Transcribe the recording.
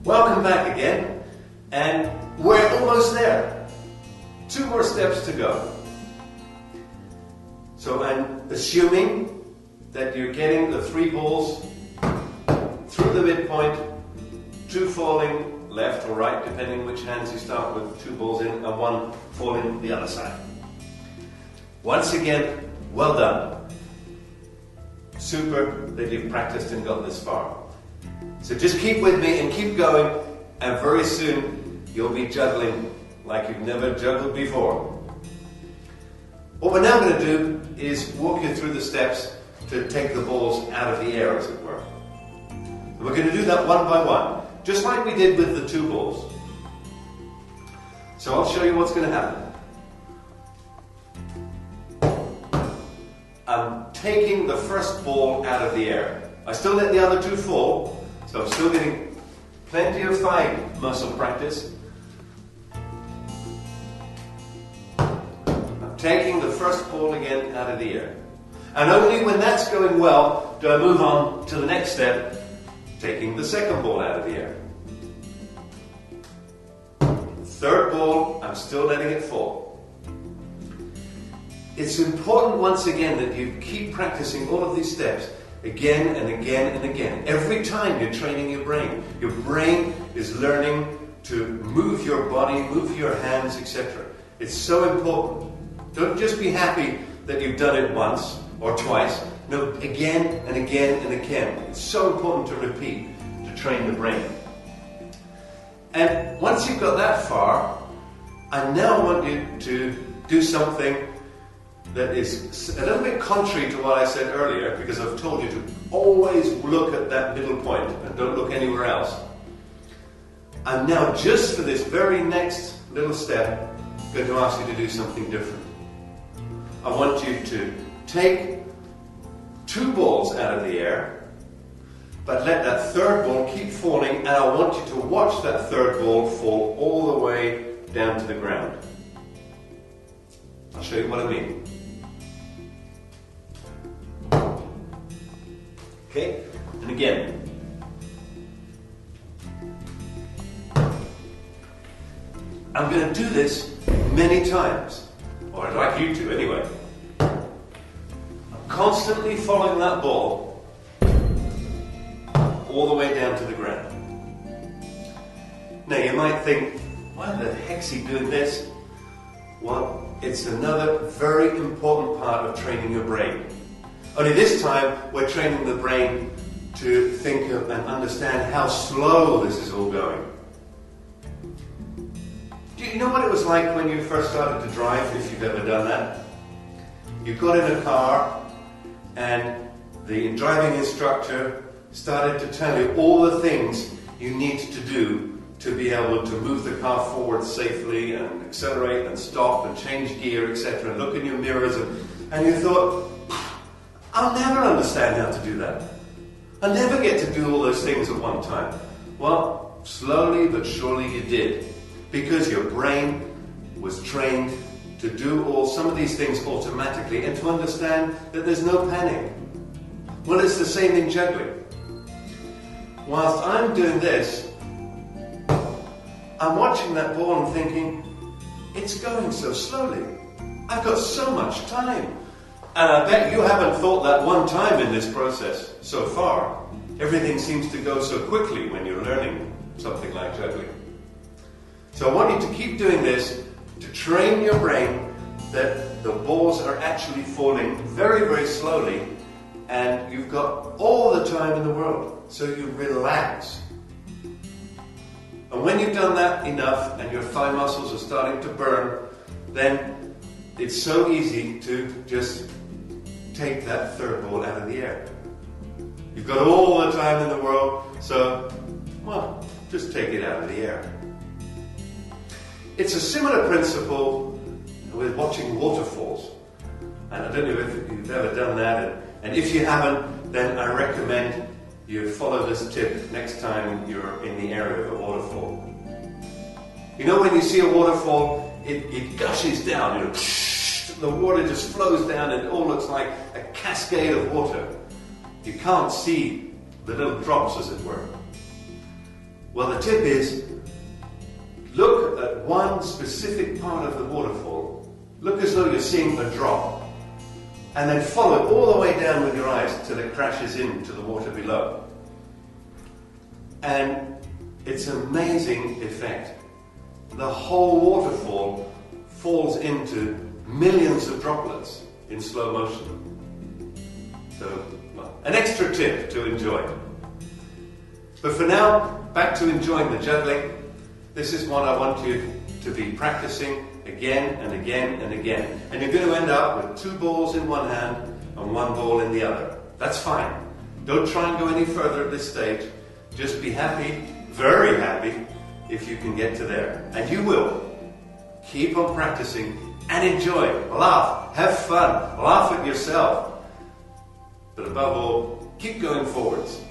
Welcome back again, and we're almost there. 2 more steps to go. So I'm assuming that you're getting the 3 balls through the midpoint, 2 falling left or right, depending which hands you start with, 2 balls in and 1 falling the other side. Once again, well done. Super that you've practiced and got this far. So just keep with me and keep going, and very soon you'll be juggling like you've never juggled before. What we're now going to do is walk you through the steps to take the balls out of the air, as it were. And we're going to do that one by one, just like we did with the 2 balls. So I'll show you what's going to happen. I'm taking the first ball out of the air. I still let the other 2 fall, so I'm still getting plenty of thigh muscle practice. I'm taking the first ball again out of the air. And only when that's going well do I move on to the next step, taking the second ball out of the air. Third ball, I'm still letting it fall. It's important once again that you keep practicing all of these steps again and again and again. Every time you're training your brain is learning to move your body, move your hands, etc. It's so important. Don't just be happy that you've done it once or twice. No, again and again and again. It's so important to repeat, to train the brain. And once you've got that far, I now want you to do something that is a little bit contrary to what I said earlier, because I've told you to always look at that middle point and don't look anywhere else. I'm now, just for this very next little step, going to ask you to do something different. I want you to take 2 balls out of the air, but let that third ball keep falling, and I want you to watch that third ball fall all the way down to the ground. I'll show you what I mean. Okay, and again. I'm going to do this many times, or I'd like you to anyway. I'm constantly following that ball all the way down to the ground. Now you might think, why the heck's he doing this? Well, it's another very important part of training your brain. Only this time, we're training the brain to think of and understand how slow this is all going. Do you know what it was like when you first started to drive, if you've ever done that? You got in a car, and the driving instructor started to tell you all the things you need to do to be able to move the car forward safely and accelerate and stop and change gear, etc. and look in your mirrors, and you thought, I'll never understand how to do that. I'll never get to do all those things at one time. Well, slowly but surely you did, because your brain was trained to do some of these things automatically and to understand that there's no panic. Well, it's the same in juggling. Whilst I'm doing this, I'm watching that ball and thinking, it's going so slowly. I've got so much time. And I bet you haven't thought that one time in this process so far. Everything seems to go so quickly when you're learning something like juggling. So I want you to keep doing this to train your brain that the balls are actually falling very, very slowly, and you've got all the time in the world, so you relax. And when you've done that enough and your thigh muscles are starting to burn, then it's so easy to just take that third ball out of the air. You've got all the time in the world, so, well, just take it out of the air. It's a similar principle with watching waterfalls. And I don't know if you've ever done that, and if you haven't, then I recommend you follow this tip next time you're in the area of a waterfall. You know, when you see a waterfall, it gushes down, you know, the water just flows down and it all looks like a cascade of water. You can't see the little drops, as it were. Well, the tip is, look at one specific part of the waterfall. Look as though you're seeing a drop. And then follow it all the way down with your eyes till it crashes into the water below. And it's an amazing effect. The whole waterfall falls into millions of droplets in slow motion. So, well, an extra tip to enjoy. But for now, back to enjoying the juggling. This is one I want you to be practicing again and again and again. And you're going to end up with 2 balls in one hand and 1 ball in the other. That's fine. Don't try and go any further at this stage. Just be happy, very happy, if you can get to there. And you will. Keep on practicing and enjoy. Laugh, have fun, laugh at yourself. But above all, keep going forwards.